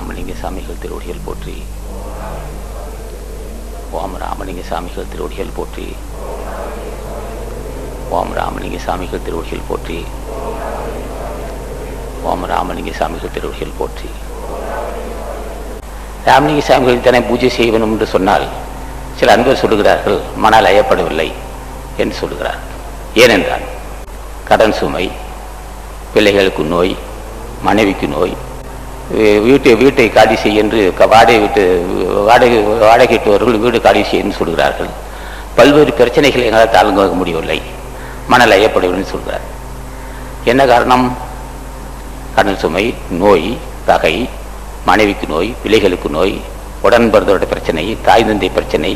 ராமலிங்க சாமிகள் திருவடிகள் போற்றி. ஓம் ராமலிங்க சாமிகள் திருவடிகள் போற்றி. ஓம் ராமலிங்க சாமிகள் திருவடிகள் போற்றி. ஓம் ராமலிங்க சாமிகள் திருவடிகள் போற்றி. ராமலிங்க சாமிகள் தன்னை பூஜை செய்ய வேண்டும் என்று சொன்னால் சில அன்பர் சொல்லுகிறார்கள், மனால் அயப்படவில்லை என்று சொல்லுகிறார். ஏனென்றால் கடன் சுமை, பிள்ளைகளுக்கு நோய், மனைவிக்கு நோய், வீட்டை காலி செய்ய என்று வாடகையிட்டவர்கள் வீடு காலி செய்ய என்று சொல்கிறார்கள். பல்வேறு பிரச்சனைகளை எங்களால் தாங்க முடியவில்லை, மணல் ஐயப்படவில்லை சொல்கிறார். என்ன காரணம்? கடன் சுமை, நோய், பகை, மனைவிக்கு நோய், பிள்ளைகளுக்கு நோய், உடன்பிறந்தோட பிரச்சனை, தாய் தந்தை பிரச்சனை,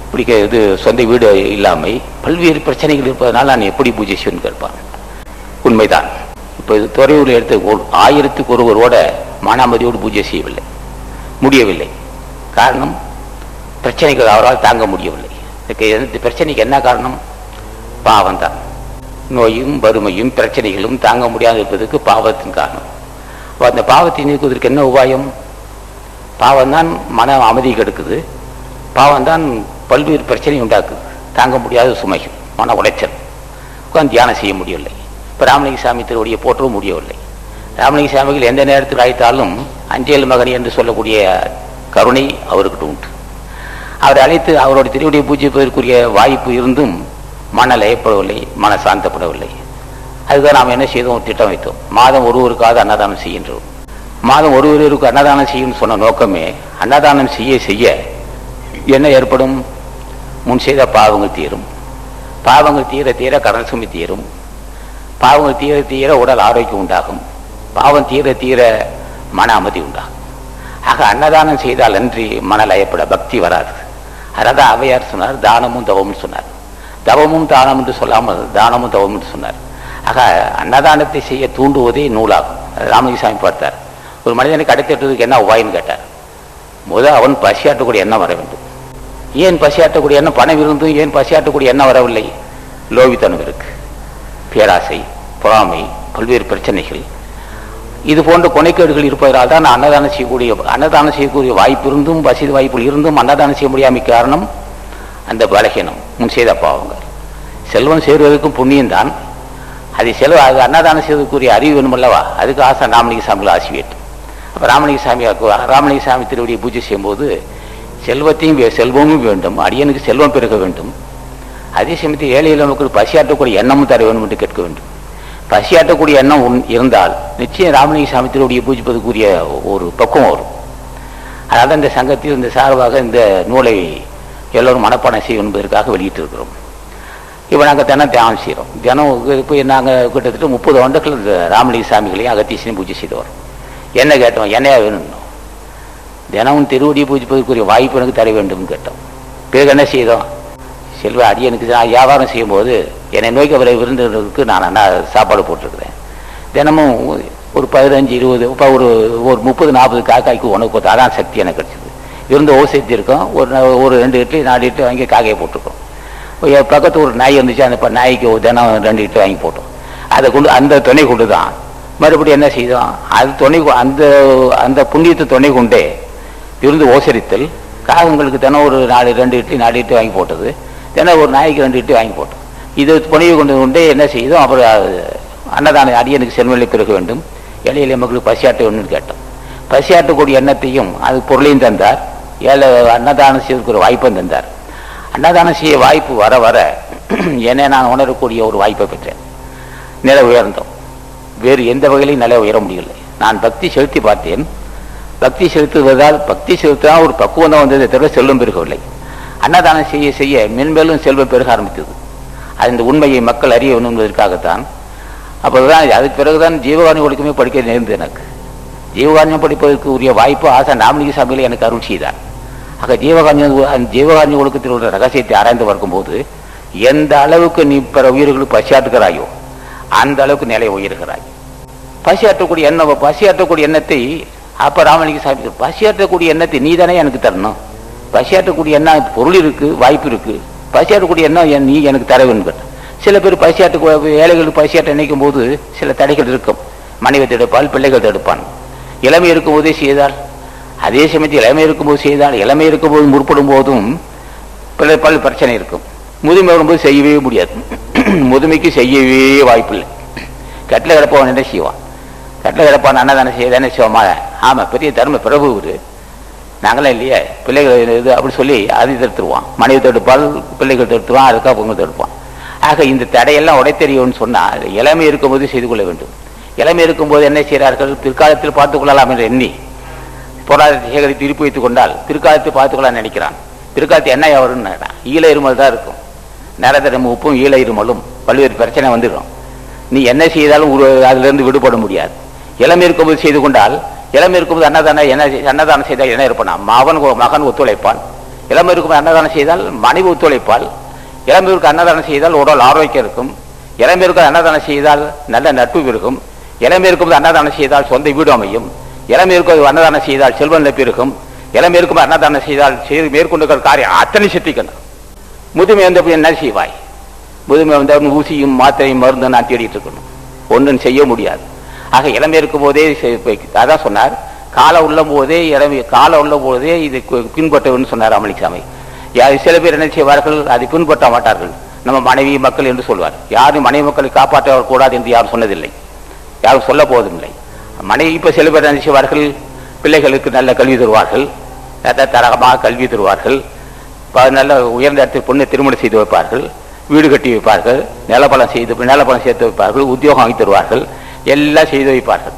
இப்படி இது சொந்த வீடு இல்லாமை, பல்வேறு பிரச்சனைகள் இருப்பதனால் நான் எப்படி பூஜை செய்யணும்னு கேட்பான். உண்மைதான். இப்போ துறையூரில் எடுத்து 1000க்கு ஒருவரோட மனாமதியோடு பூஜை செய்யவில்லை, முடியவில்லை. காரணம், பிரச்சனைகள் அவரால் தாங்க முடியவில்லை. இந்த பிரச்சனைக்கு என்ன காரணம்? பாவம் தான். நோயும் வறுமையும் பிரச்சனைகளும் தாங்க முடியாது இருப்பதற்கு பாவத்தின் காரணம். அந்த பாவத்தை நீக்குவதற்கு என்ன உபாயம்? பாவம்தான் மன அமைதி கெடுக்குது, பாவம்தான் பல்வேறு பிரச்சனை உண்டாக்குது, தாங்க முடியாத சுமைகள், மன உளைச்சல். உட்காந்து தியானம் செய்ய முடியவில்லை. இப்போ ராமலிங்க சாமி திருவடியை போற்றவும் முடியவில்லை. ராமலிங்க சாமிகள் எந்த நேரத்தில் அழைத்தாலும் அஞ்சேல் மகனி என்று சொல்லக்கூடிய கருணை அவர்கிட்ட உண்டு. அவரை அழைத்து அவருடைய திருவடியை பூஜிப்பதற்குரிய வாய்ப்பு இருந்தும் மன லயப்படவில்லை, மன சாந்தப்படவில்லை. அதுதான் நாம் என்ன செய்தோம்? திட்டம் வைத்தோம். மாதம் ஒருவருக்காவது அன்னதானம் செய்கின்றோம். மாதம் ஒருவருக்கு அன்னதானம் செய்யும் சொன்ன நோக்கமே, அன்னதானம் செய்ய செய்ய என்ன ஏற்படும்? முன் செய்த பாவங்கள் தீரும். பாவங்கள் தீர தீர கடன் சுமை தீரும். பாவங்கள் தீர தீர உடல் ஆரோக்கியம் உண்டாகும். பாவம் தீர தீர மன அமைதி உண்டாகும். ஆக அன்னதானம் செய்தால் அன்றி மன லயப்பட பக்தி வராது. அதான் அவையார் சொன்னார், தானமும் தவமும் சொன்னார். தவமும் தானம் என்று சொல்லாமல் தானமும் தவம் என்று சொன்னார். ஆக அன்னதானத்தை செய்ய தூண்டுவதே நூலாகும். ராமலிங்க சாமி பார்த்தார். ஒரு மனிதனுக்கு அடுத்ததுக்கு என்ன உபாயம்னு கேட்டார். முதல் அவன் பசியாற்றக்கூடிய எண்ணம் வர வேண்டும். ஏன் பசியாற்றக்கூடிய எண்ணம்? பணம் இருந்தும் ஏன் பசியாற்றக்கூடிய எண்ணம் வரவில்லை? லோபித்தனம் இருக்கு, பேராசை, பொறாமை, பல்வேறு பிரச்சனைகள், இது போன்ற கொனைக்கேடுகள் இருப்பதால் தான் அன்னதானம் செய்யக்கூடிய வாய்ப்பு இருந்தும், வசதி வாய்ப்புகள் இருந்தும் அன்னதானம் செய்ய முடியாமல் காரணம் அந்த பலகீனம், முன் செய்த பாவங்கள். செல்வம் சேருவதற்கும் புண்ணியம்தான், அது அன்னதானம் செய்வதற்குரிய அறிவு வேணும் அல்லவா? அதுக்கு ஆசை ராமலிங்க சாமிகள் ஆசி வேண்டும். அப்போ ராமலிங்க சாமி திருவடியை பூஜை செய்யும்போது செல்வமும் வேண்டும், அடியனுக்கு செல்வம் பெருக வேண்டும். அதே சமயத்தில் ஏழை மக்களுக்கு பசியாற்றக்கூடிய எண்ணமும் தர வேண்டும் என்று கேட்க வேண்டும். பசியாற்றக்கூடிய எண்ணம் இருந்தால் நிச்சயம் ராமலிங்க சாமி திருவடியை பூஜிப்பதற்குரிய ஒரு பக்குவம் வரும். அதனால இந்த சங்கத்தில் இந்த சார்பாக இந்த நூலை எல்லோரும் மனப்பாடம் செய்யும் என்பதற்காக வெளியிட்டு இருக்கிறோம். இப்போ நாங்கள் தியானம் செய்கிறோம். தினம் இப்போ நாங்கள் கிட்டத்தட்ட 30 ஆண்டுகள் இந்த ராமலிங்க சாமிகளையும் அகத்தீசனையும் பூஜை செய்து வரோம். என்ன கேட்டோம்? என்னையா வேணும்? தினமும் திருவடியை பூஜிப்பதற்குரிய வாய்ப்பு எனக்கு தர வேண்டும்னு கேட்டோம். பிறகு என்ன செய்தோம்? செல்வ அடியனுக்கு நான் வியாபாரம் செய்யும்போது என்னை நோய்க்கு வர விருந்தினருக்கு நான் சாப்பாடு போட்டிருக்கிறேன். தினமும் ஒரு 15-20 ஒரு 30-40 காக்காய்க்கு உணவு கொடுத்து அதான் சக்தி எனக்கு கிடைச்சிது. விருந்து ஓசைத்து இருக்கோம். ஒரு 2 இட்லி 4 இட்லி வாங்கி காக்கையை போட்டிருக்கோம். பக்கத்து ஒரு நாய் வந்துச்சு, அந்த நாய்க்கு தினம் 2 இட்லி வாங்கி போட்டோம். அதை கொண்டு அந்த துணை கொண்டு தான் மறுபடியும் என்ன செய்தோம்? அது துணை அந்த புண்ணியத்தை துணை கொண்டே விருந்து ஓசரித்தல், காகங்களுக்கு தினம் ஒரு 2 இட்லி 4 இட்லி வாங்கி போட்டது, தினம் ஒரு நாய்க்கு 2 இட்லி வாங்கி போட்டோம். இது துணையை கொண்டே என்ன செய்தோம்? அப்புறம் அன்னதான அடியனுக்கு செல்வநிலை பெருக வேண்டும், எளிய மக்களுக்கு பசியாட்ட வேணும்னு கேட்டோம். பசியாற்றக்கூடிய எண்ணத்தையும் அது பொருளையும் தந்தார். அன்னதானம் செய்வதற்கு ஒரு வாய்ப்பும் தந்தார். அன்னதானம் செய்ய வாய்ப்பு வர வர என்னை நான் உணரக்கூடிய ஒரு வாய்ப்பை பெற்றேன். நிலை உயர்ந்தோம். வேறு எந்த வகையிலையும் நிலை உயர முடியவில்லை. நான் பக்தி செலுத்தி பார்த்தேன். பக்தி செலுத்தினால் ஒரு பக்குவம் தான் வந்ததை தவிர செல்வம் பெருகவில்லை. அன்னதானம் செய்ய செய்ய மென்மேலும் செல்வம் பெருக ஆரம்பித்தது. அது இந்த உண்மையை மக்கள் அறிய வேண்டும் என்பதற்காகத்தான். அப்போதான் அதுக்கு பிறகுதான் ஜீவகாருண்ய ஒழுக்கமே படிக்க நேர்ந்தது. எனக்கு ஜீவகாருண்யம் படிப்பதற்கு உரிய வாய்ப்பு ஆசை ராமலிங்க சாமிகளை எனக்கு அருள் செய்தார். ஆக ஜீவகாருண்ய ஒழுக்கத்தில் உள்ள ரகசியத்தை ஆராய்ந்து பார்க்கும்போது எந்த அளவுக்கு நீ பிற உயிர்களுக்கு பசியாற்றுகிறாயோ அந்த அளவுக்கு நிலை உயர்கிறாய். பசியாற்றக்கூடிய எண்ணத்தை அப்ப ராமலிங்க சாமி, பசியாற்றக்கூடிய எண்ணத்தை நீ தானே எனக்கு தரணும். பசியாற்றக்கூடிய எண்ணம் பொருள் இருக்கு, வாய்ப்பு இருக்கு, பசியாற்றக்கூடிய எண்ணம் நீ எனக்கு தர வேண்டும் கேட்ட. சில பேர் ஏழைகளுக்கு பசியாற்ற நினைக்கும் போது சில தடைகள் இருக்கும். மனைவி தடுப்பால், பிள்ளைகள் தடுப்பான். இளமை இருக்கும் போதே செய்தால் அதே சமயத்தில் இளமை இருக்கும்போது செய்தால், இளமை இருக்கும்போது முற்படும் போதும் பல பிரச்சனை இருக்கும். முதுமை வரும்போது செய்யவே முடியாது. முதுமைக்கு செய்யவே வாய்ப்பில்லை. கட்டில் கிடப்பவன் என்ன செய்வான்? கட்டில் கிடப்பான் அன்னதானே செய்ய செய்வோமா? ஆமாம், பெரிய தர்ம பிரபு இவர், நாங்களாம் இல்லையே பிள்ளைகள் இது அப்படி சொல்லி அதை தடுத்துருவான். மனைவி தடுப்பால், பிள்ளைகள் தடுத்துவான், அதுக்காக பொங்கல் தடுப்பான். ஆக இந்த தடையெல்லாம் உடைத்தெறியும்னு சொன்னால் இளமை இருக்கும்போது செய்து கொள்ள வேண்டும். இளமை இருக்கும்போது என்ன செய்கிறார்கள்? பிற்காலத்தில் பார்த்துக் கொள்ளலாம் என்று எண்ணி பொருளாதாரத்தை சேகரித்து இருப்பு வைத்துக் கொண்டால் பிற்காலத்தில் பார்த்துக்கொள்ளலாம் நினைக்கிறான். பிற்காலத்தில் என்ன வரும்னு ஈழ இருமல் தான் இருக்கும். நிரந்தரம் உப்பும் ஈழ இருமலும் பல்வேறு பிரச்சனை வந்துடும். நீ என்ன செய்தாலும் அதிலிருந்து விடுபட முடியாது. இளமை இருக்கும்போது செய்து கொண்டால், இளமை இருக்கும்போது அன்னதானம் செய்தால் என்ன இருப்பான்? மகன் ஒத்துழைப்பான். இளமை இருக்கும்போது அன்னதானம் செய்தால் மனைவி ஒத்துழைப்பால். இளமைக்கு அன்னதானம் செய்தால் உடல் ஆரோக்கியம் இருக்கும். இளமைக்கு அன்னதானம் செய்தால் நல்ல நட்பு இருக்கும். இளமை இருக்கும்போது அன்னதானம் செய்தால் சொந்த வீடு அமையும். இளமை இருக்கும் அன்னதானம் செய்தால் செல்வம் பெருகும். இளமை இருக்கும் அன்னதானம் செய்தால் மேற்கொண்டு காரியம் அத்தனை சித்திக்கணும். முதுமை வந்தப்ப என்ன செய்வாய்? முதுமை வந்த ஊசியும் மாத்திரையும் மருந்து நான் தேடிட்டு இருக்கணும், ஒன்றும் செய்ய முடியாது. ஆக இளமை இருக்கும் போதே அதான் சொன்னார், காலம் உள்ள போதே காலம் உள்ள போதே இது பின்பற்றவன்னு சொன்னார் அமளிசாமி. சில பேர் என்ன செய்வார்கள்? அதை பின்பற்ற மாட்டார்கள். நம்ம மனைவி மக்கள் என்று சொல்வார். யாரும் மனைவி மக்களை காப்பாற்ற கூடாது என்று யாரும் சொன்னதில்லை, யாரும் சொல்ல போவதில்லை. மனைவி இப்ப சில பேர் என்ன செய்வார்கள்? பிள்ளைகளுக்கு நல்ல கல்வி தருவார்கள், தரகமாக கல்வி தருவார்கள், நல்ல உயர்ந்த இடத்தில் பொண்ணை திருமணம் செய்து வைப்பார்கள், வீடு கட்டி வைப்பார்கள், நிலப்பலம் சேர்த்து வைப்பார்கள், உத்தியோகம் வாங்கி தருவார்கள், எல்லாம் செய்து வைப்பார்கள்.